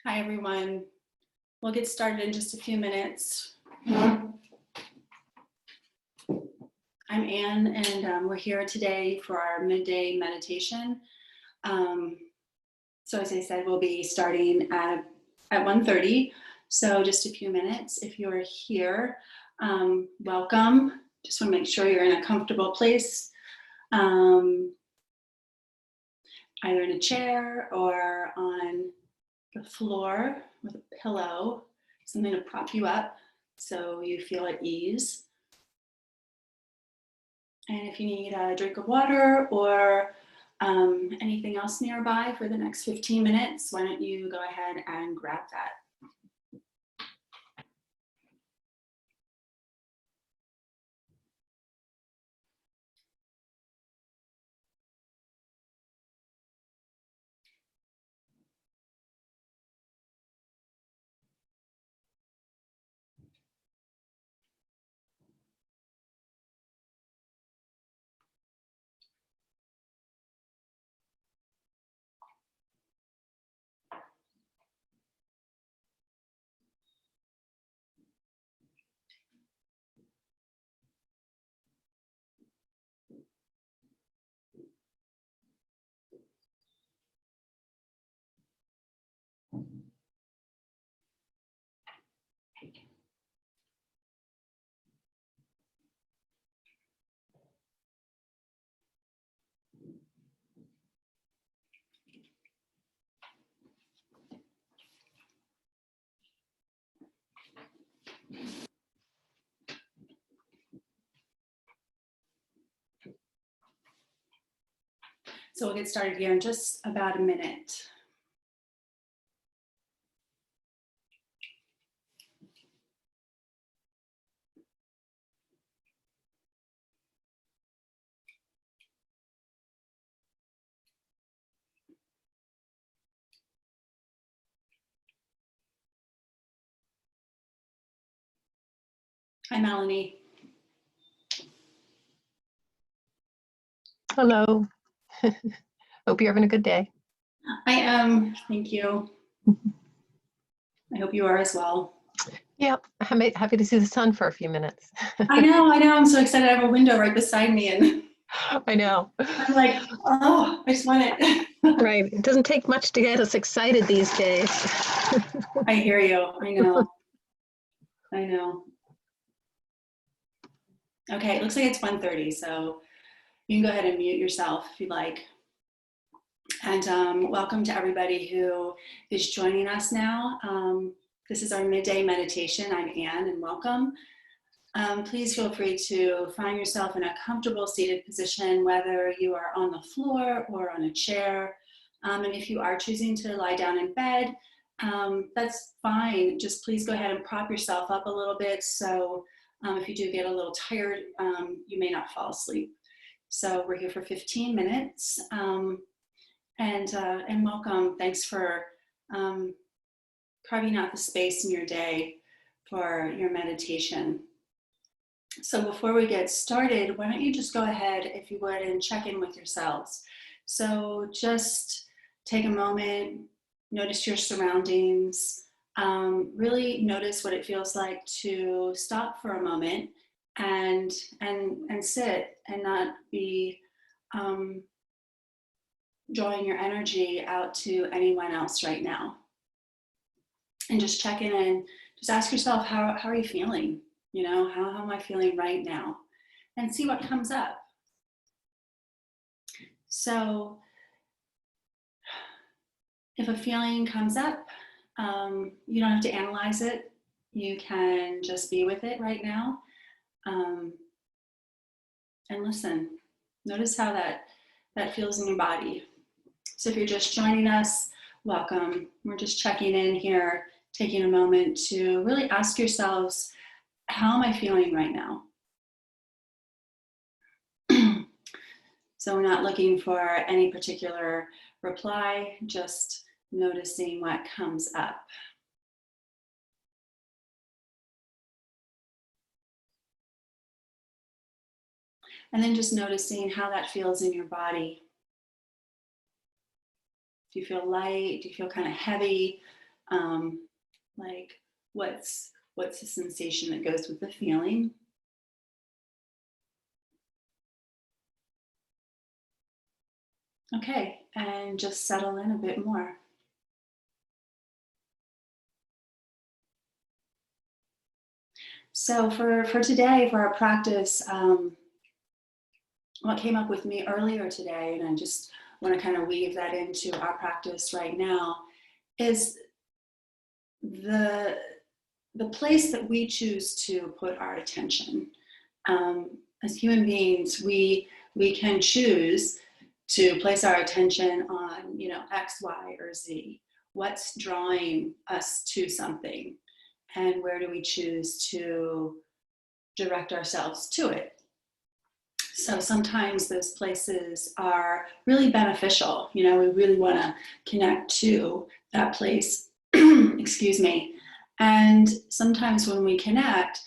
Hi, everyone. We'll get started in just a few minutes. I'm Anne, and we're here today for our midday meditation. So as I said, we'll be starting at 1:30, so just a few minutes. If you're here, welcome. Just want to make sure you're in a comfortable place, either in a chair or on the floor with a pillow, something to prop you up so you feel at ease. And if you need a drink of water or anything else nearby for the next 15 minutes, why don't you go ahead and grab that. So we'll get started here in just about a minute. Hi, Melanie. Hello. Hope you're having a good day. I am, thank you. I hope you are as well. Yeah, I'm happy to see the sun for a few minutes. I know, I'm so excited. I have a window right beside me and I know. I'm like, oh, I just want it. Right, it doesn't take much to get us excited these days. I hear you, I know. I know. Okay, it looks like it's 1:30, so you can go ahead and mute yourself if you'd like. And welcome to everybody who is joining us now. This is our midday meditation. I'm Anne, and welcome. Please feel free to find yourself in a comfortable seated position, whether you are on the floor or on a chair. And if you are choosing to lie down in bed, that's fine. Just please go ahead and prop yourself up a little bit, so if you do get a little tired, you may not fall asleep. So we're here for 15 minutes. And welcome. Thanks for carving out the space in your day for your meditation. So before we get started, why don't you just go ahead, if you would, and check in with yourselves. So just take a moment, notice your surroundings, really notice what it feels like to stop for a moment and sit and not be drawing your energy out to anyone else right now. And just check in and just ask yourself, how are you feeling? You know, how am I feeling right now? And see what comes up. So if a feeling comes up, you don't have to analyze it. You can just be with it right now. And listen. Notice how that feels in your body. So if you're just joining us, welcome. We're just checking in here, taking a moment to really ask yourselves, how am I feeling right now? So we're not looking for any particular reply, just noticing what comes up. And then just noticing how that feels in your body. Do you feel light? Do you feel kind of heavy? Like what's the sensation that goes with the feeling? Okay, and just settle in a bit more. So for today, for our practice, what came up with me earlier today, and I just want to kind of weave that into our practice right now, is the place that we choose to put our attention. As human beings, we can choose to place our attention on, X, Y, or Z. What's drawing us to something, and where do we choose to direct ourselves to it? So sometimes those places are really beneficial. We really want to connect to that place. Excuse me. And sometimes when we connect,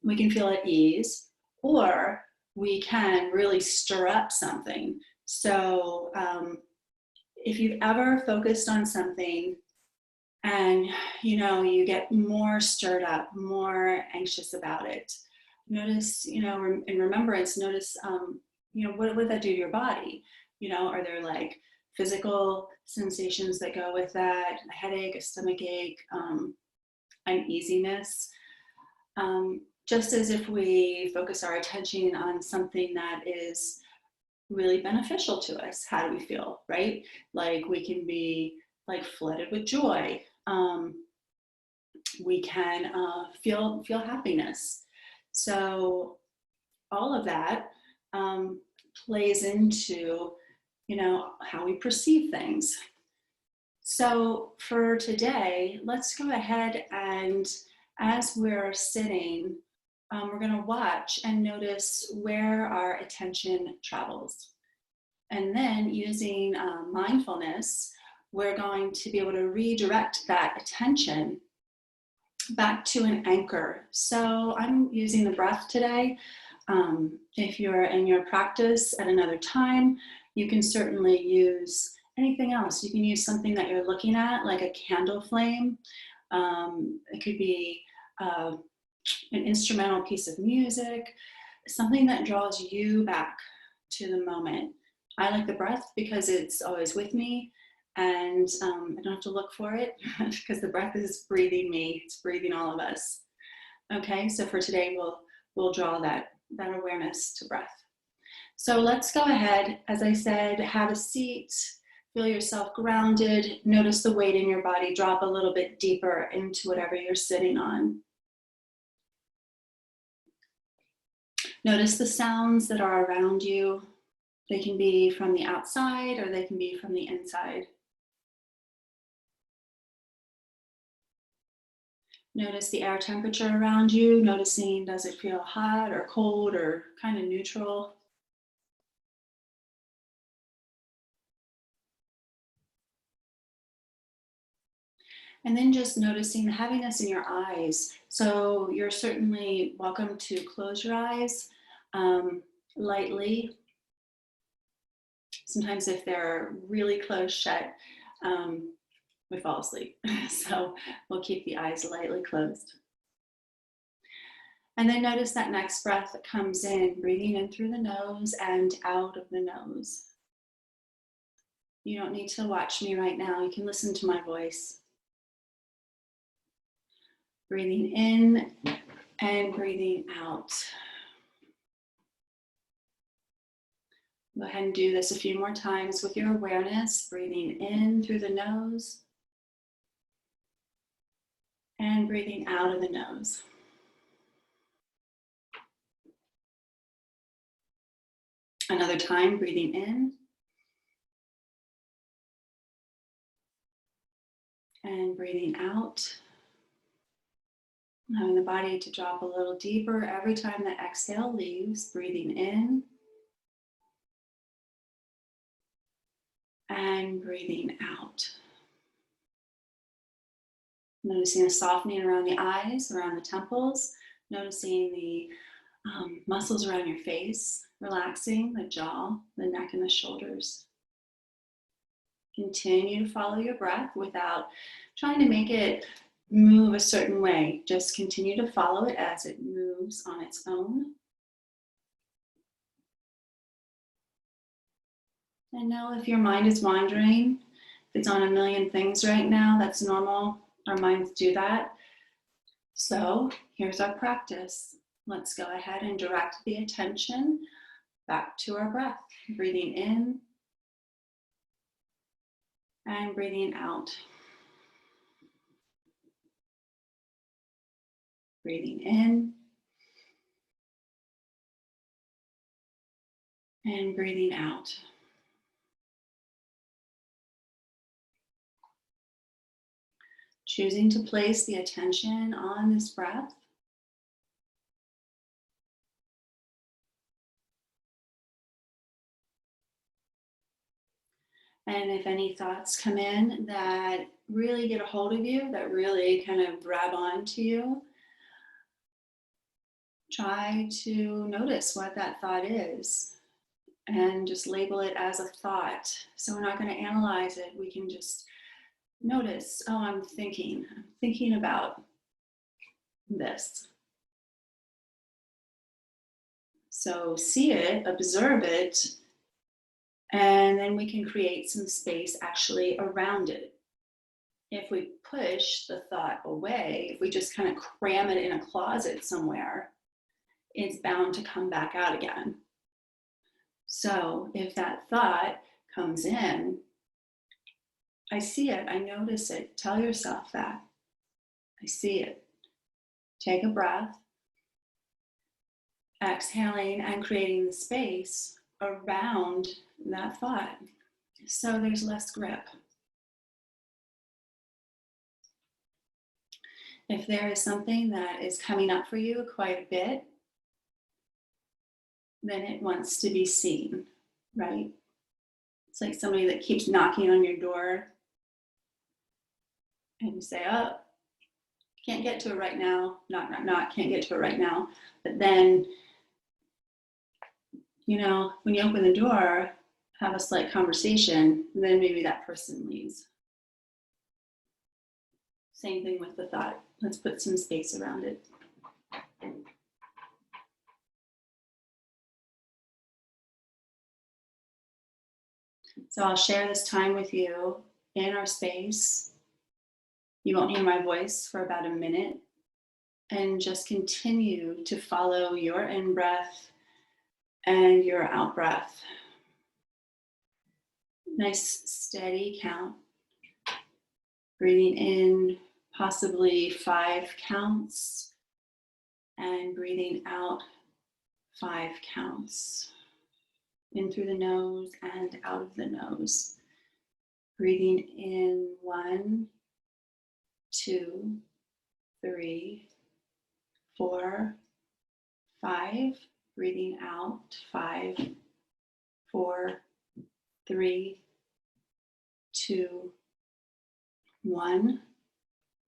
we can feel at ease, or we can really stir up something. So if you've ever focused on something and you get more stirred up, more anxious about it, notice, in remembrance, notice, what would that do to your body? Are there like physical sensations that go with that? A headache, a stomach ache, uneasiness? Just as if we focus our attention on something that is really beneficial to us, how do we feel, right? Like we can be like flooded with joy. We can feel happiness. So all of that plays into, how we perceive things. So for today, let's go ahead and as we're sitting, we're going to watch and notice where our attention travels. And then using mindfulness, we're going to be able to redirect that attention back to an anchor. So I'm using the breath today. If you're in your practice at another time, you can certainly use anything else. You can use something that you're looking at, like a candle flame. It could be an instrumental piece of music, something that draws you back to the moment. I like the breath because it's always with me, and I don't have to look for it because the breath is breathing me. It's breathing all of us. Okay, so for today, we'll draw that awareness to breath. So let's go ahead. As I said, have a seat, feel yourself grounded. Notice the weight in your body drop a little bit deeper into whatever you're sitting on. Notice the sounds that are around you. They can be from the outside or they can be from the inside. Notice the air temperature around you, noticing does it feel hot or cold or kind of neutral. And then just noticing the heaviness in your eyes. So you're certainly welcome to close your eyes lightly. Sometimes if they're really closed shut, we fall asleep. So we'll keep the eyes lightly closed. And then notice that next breath that comes in, breathing in through the nose and out of the nose. You don't need to watch me right now. You can listen to my voice. Breathing in and breathing out. Go ahead and do this a few more times with your awareness, breathing in through the nose and breathing out of the nose. Another time, breathing in and breathing out. Allowing the body to drop a little deeper every time the exhale leaves, breathing in and breathing out. Noticing a softening around the eyes, around the temples, noticing the muscles around your face, relaxing the jaw, the neck, and the shoulders. Continue to follow your breath without trying to make it move a certain way. Just continue to follow it as it moves on its own. And know if your mind is wandering, if it's on a million things right now, that's normal. Our minds do that. So here's our practice. Let's go ahead and direct the attention back to our breath. Breathing in and breathing out. Breathing in and breathing out. Choosing to place the attention on this breath. And if any thoughts come in that really get a hold of you, that really kind of grab onto you, try to notice what that thought is and just label it as a thought. So we're not going to analyze it. We can just notice, oh, I'm thinking about this. So see it, observe it, and then we can create some space actually around it. If we push the thought away, if we just kind of cram it in a closet somewhere, it's bound to come back out again. So if that thought comes in, I see it, I notice it. Tell yourself that. I see it. Take a breath, exhaling and creating the space around that thought. So there's less grip. If there is something that is coming up for you quite a bit, then it wants to be seen, right? It's like somebody that keeps knocking on your door and you say, oh, can't get to it right now, can't get to it right now. But then, you know, when you open the door, have a slight conversation, then maybe that person leaves. Same thing with the thought. Let's put some space around it. So I'll share this time with you in our space. You won't hear my voice for about a minute, and just continue to follow your in-breath and your out-breath. Nice steady count. Breathing in possibly 5 counts and breathing out 5 counts. In through the nose and out of the nose. Breathing in 1, 2, 3, 4, 5. Breathing out 5, 4, 3, 2, 1.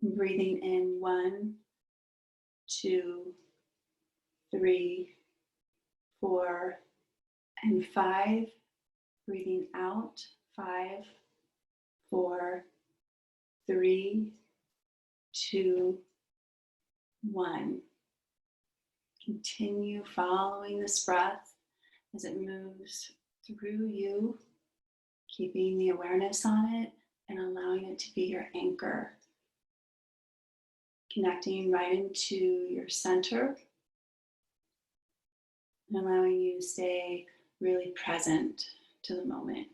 Breathing in 1, 2, 3, 4, and 5. Breathing out 5, 4, 3, 2, 1. Continue following this breath as it moves through you, keeping the awareness on it and allowing it to be your anchor. Connecting right into your center and allowing you to stay really present to the moment.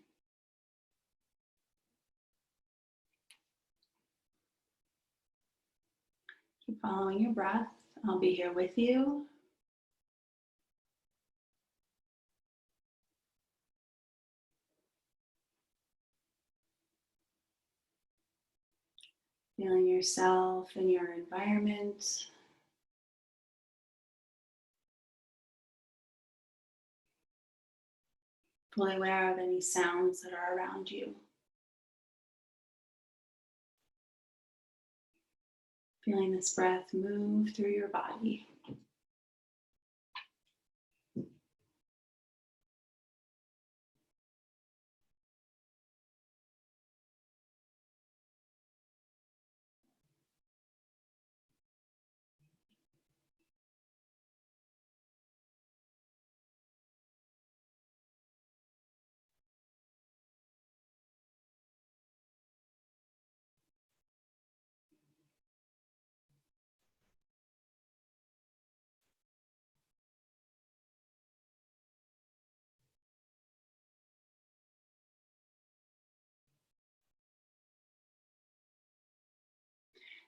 Keep following your breath. I'll be here with you. Feeling yourself and your environment. Fully aware of any sounds that are around you. Feeling this breath move through your body.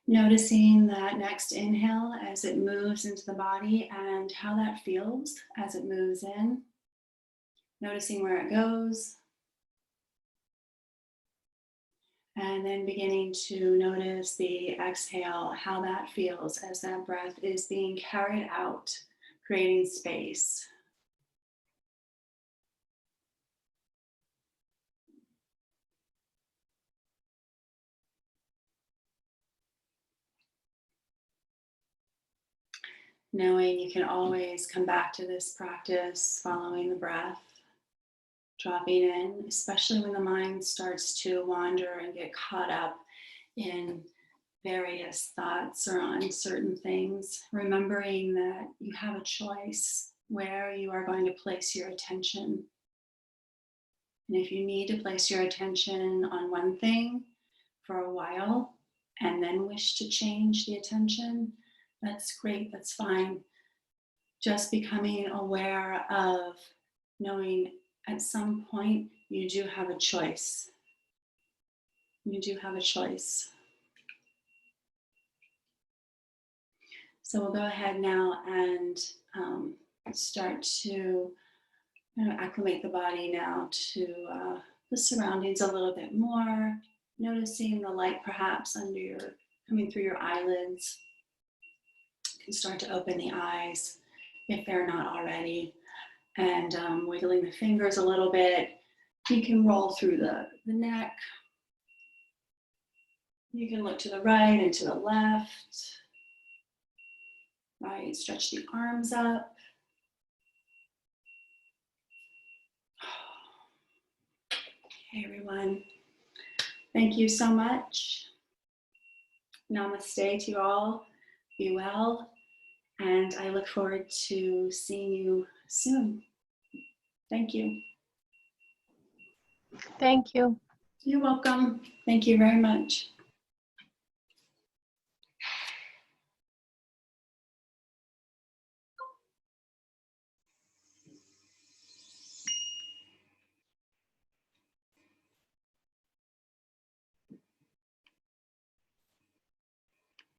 Noticing that next inhale as it moves into the body and how that feels as it moves in. Noticing where it goes. And then beginning to notice the exhale, how that feels as that breath is being carried out, creating space. Knowing you can always come back to this practice following the breath, dropping in, especially when the mind starts to wander and get caught up in various thoughts or on certain things, remembering that you have a choice where you are going to place your attention. And if you need to place your attention on one thing for a while and then wish to change the attention, that's great, that's fine. Just becoming aware of knowing at some point you do have a choice. You do have a choice. So we'll go ahead now and start to acclimate the body now to the surroundings a little bit more. Noticing the light perhaps coming through your eyelids. You can start to open the eyes if they're not already, and wiggling the fingers a little bit. You can roll through the neck. You can look to the right and to the left. Right, stretch the arms up. Hey everyone, thank you so much. Namaste to you all. Be well, and I look forward to seeing you soon. Thank you. Thank you. You're welcome. Thank you very much.